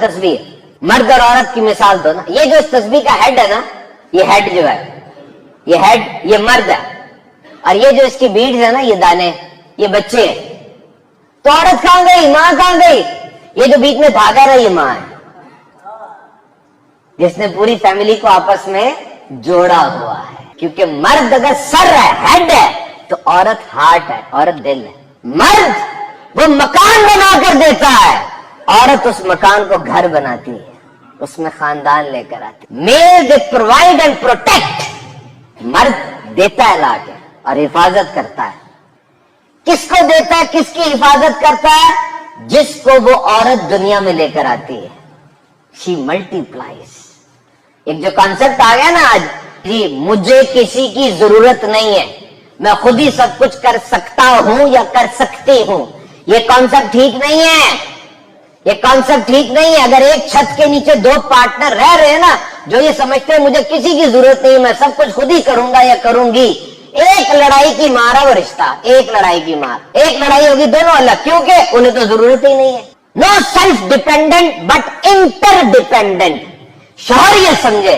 तस्बीह, मर्द और औरत की मिसाल दो ना। ये जो इस तस्बीह का हेड है ना, ये हेड जो है, ये हेड, ये मर्द है, और ये जो इसकी बीड्स है ना, ये दाने, ये बच्चे हैं। तो औरत कहां गई, मां कहां गई? ये जो बीच में भागा रहा, ये मां है, जिसने पूरी फैमिली को आपस में जोड़ा हुआ है। क्योंकि मर्द अगर सर है, हेड है, तो औरत हार्ट है, औरत दिल है। मर्द वो मकान बना कर देता है, औरत उस मकान को घर बनाती है, उसमें खानदान लेकर आती है। Male they provide and protect, मर्द देता है लाके और हिफाजत करता है। किसको देता है, किसकी हिफाजत करता है? जिसको वो औरत दुनिया में लेकर आती है। She multiplies. एक जो कॉन्सेप्ट आ गया ना आज, जी मुझे किसी की जरूरत नहीं है, मैं खुद ही सब कुछ कर सकता हूं या कर सकती हूं, ये कॉन्सेप्ट ठीक नहीं है। ये कॉन्सेप्ट ठीक नहीं है। अगर एक छत के नीचे दो पार्टनर रह रहे हैं ना, जो ये समझते हैं मुझे किसी की जरूरत नहीं, मैं सब कुछ खुद ही करूंगा या करूंगी, एक लड़ाई की मार है वो रिश्ता, एक लड़ाई की मार। एक लड़ाई होगी दोनों अलग, क्योंकि उन्हें तो जरूरत ही नहीं है। No self dependent but interdependent. शौहर ये समझे